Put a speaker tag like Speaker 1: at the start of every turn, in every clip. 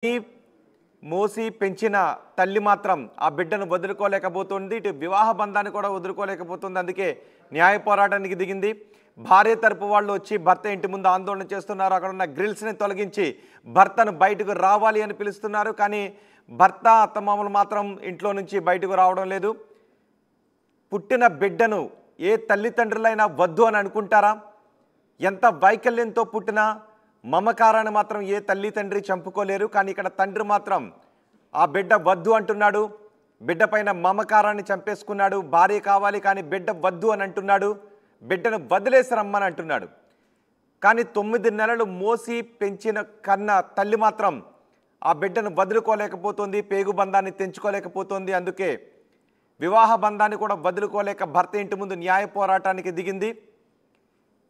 Speaker 1: మోసి పెంచిన తల్లి మాత్రం ఆ బిడ్డను వదులుకోలేకపోతుంది. ఇటు వివాహ బంధాన్ని కూడా వదులుకోలేకపోతుంది. అందుకే న్యాయ పోరాటానికి దిగింది. భార్య తరపు వాళ్ళు వచ్చి భర్త ఇంటి ముందు ఆందోళన చేస్తున్నారు. అక్కడ ఉన్న గ్రిల్స్ని తొలగించి భర్తను బయటకు రావాలి అని పిలుస్తున్నారు. కానీ భర్త అత్తమామలు మాత్రం ఇంట్లో నుంచి బయటకు రావడం లేదు. పుట్టిన బిడ్డను ఏ తల్లిదండ్రులైనా వద్దు అని అనుకుంటారా? ఎంత వైకల్యంతో పుట్టినా మమకారాన్ని మాత్రం ఏ తల్లి తండ్రి చంపుకోలేరు. కానీ ఇక్కడ తండ్రి మాత్రం ఆ బిడ్డ వద్దు అంటున్నాడు. బిడ్డ పైన మమకారాన్ని చంపేసుకున్నాడు. భార్య కావాలి కానీ బిడ్డ వద్దు అని అంటున్నాడు. బిడ్డను వదిలేసి రమ్మని అంటున్నాడు. కానీ 9 నెలలు మోసి పెంచిన కన్న తల్లి మాత్రం ఆ బిడ్డను వదులుకోలేకపోతుంది. పేగు బంధాన్ని తెంచుకోలేకపోతుంది. అందుకే వివాహ బంధాన్ని కూడా వదులుకోలేక భర్త ఇంటి ముందు న్యాయ పోరాటానికి దిగింది.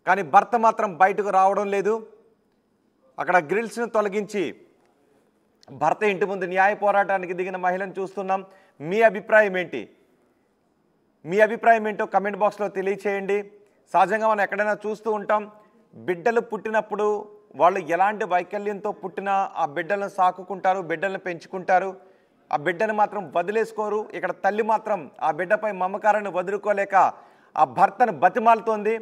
Speaker 1: కానీ భర్త మాత్రం బయటకు రావడం లేదు. అక్కడ గ్రిల్స్ను తొలగించి భర్త ఇంటి ముందు న్యాయ పోరాటానికి దిగిన మహిళను చూస్తున్నాం. మీ అభిప్రాయం ఏంటి? మీ అభిప్రాయం ఏంటో కమెంట్ బాక్స్లో తెలియచేయండి. సహజంగా మనం ఎక్కడైనా చూస్తూ ఉంటాం, బిడ్డలు పుట్టినప్పుడు వాళ్ళు ఎలాంటి వైకల్యంతో పుట్టినా ఆ బిడ్డలను సాకుకుంటారు, బిడ్డలను పెంచుకుంటారు. ఆ బిడ్డను మాత్రం వదిలేసుకోరు. ఇక్కడ తల్లి మాత్రం ఆ బిడ్డపై మమకారాన్ని వదులుకోలేక ఆ భర్తను బతిమాలుతోంది.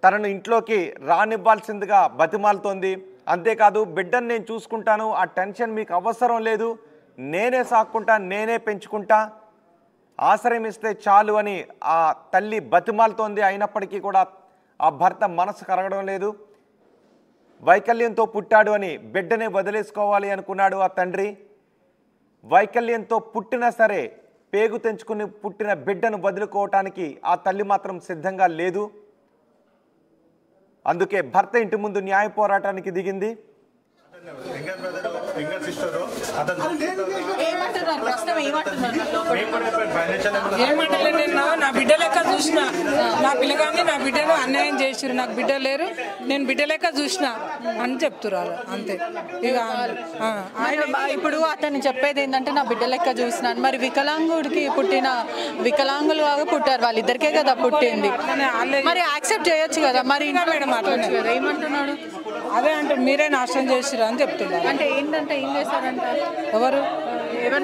Speaker 1: తనను ఇంట్లోకి రానివ్వాల్సిందిగా బతిమాలుతోంది. అంతేకాదు, బిడ్డను నేను చూసుకుంటాను, ఆ టెన్షన్ మీకు అవసరం లేదు, నేనే సాక్కుంటా, నేనే పెంచుకుంటా, ఆశ్రయం ఇస్తే చాలు అని ఆ తల్లి బతిమాలుతోంది. అయినప్పటికీ కూడా ఆ భర్త మనసు కరగడం లేదు. వైకల్యంతో పుట్టాడు అని బిడ్డనే వదిలేసుకోవాలి అనుకున్నాడు ఆ తండ్రి. వైకల్యంతో పుట్టినా సరే పేగు తెంచుకుని పుట్టిన బిడ్డను వదులుకోవటానికి ఆ తల్లి మాత్రం సిద్ధంగా లేదు. అందుకే భర్త ఇంటి ముందు న్యాయ పోరాటానికి దిగింది.
Speaker 2: నా బిడ్డ లెక్క చూసిన, నా పిల్లగాన్ని నా బిడ్డను అన్యాయం చేసిరు, నాకు బిడ్డ లేరు, నేను బిడ్డ లెక్క చూసిన అని చెప్తున్నారు. అంతే. ఇక
Speaker 3: ఇప్పుడు అతను చెప్పేది ఏంటంటే నా బిడ్డ లెక్క చూసినాను. మరి వికలాంగుడికి పుట్టిన వికలాంగులు లాగా పుట్టారు, వాళ్ళిద్దరికే కదా పుట్టింది. మరి యాక్సెప్ట్ చేయొచ్చు కదా. మరి
Speaker 2: మేడం మాట్లాడచ్చు కదా.
Speaker 3: ఏమంటున్నాడు?
Speaker 2: అదే అంటే మీరే నాశనం చేసిరు అని చెప్తున్నారు.
Speaker 3: అంటే ఏంటంటే ఏం చేశారంట?
Speaker 2: ఎవరు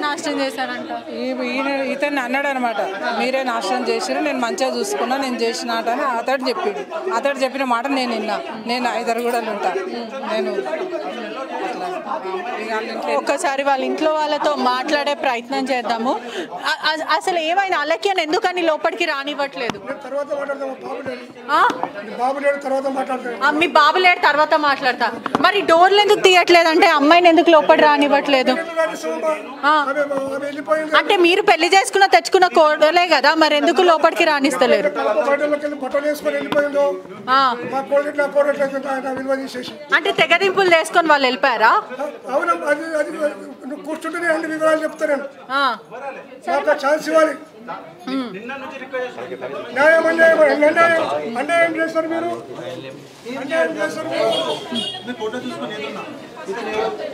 Speaker 3: నాశనం చేశారంట?
Speaker 2: ఇతన్ని అన్నాడు అనమాట, మీరే నాశనం చేసిరు, నేను మంచిగా చూసుకున్నా, నేను చేసినాట అని అతడు చెప్పిండు. అతడు చెప్పిన మాట నేను విన్నా. నేను 5 అడుగులు ఉంటా. నేను
Speaker 3: ఒక్కసారి వాళ్ళ ఇంట్లో వాళ్ళతో మాట్లాడే ప్రయత్నం చేద్దాము. అసలు ఏమైనా అలక్యాన్ని ఎందుకని లోపలికి రానివ్వట్లేదు? మీ బాబు లేడు, తర్వాత మాట్లాడతా. మరి డోర్లు ఎందుకు తీయట్లేదు? అంటే అమ్మాయిని ఎందుకు లోపలికి రానివ్వట్లేదు? అంటే మీరు పెళ్లి చేసుకున్న తెచ్చుకున్న కోడలే కదా, మరి ఎందుకు లోపలికి రానిస్తలేరు? అంటే తెగదింపులు చేసుకొని వాళ్ళు వెళ్ళిపోయారా?
Speaker 4: కూర్చుంటే అన్ని వివరాలు చెప్తాను. ఛాన్స్ ఇవ్వాలి. న్యాయం అన్యాయం చేస్తారు మీరు, అన్యాయం చేస్తారు.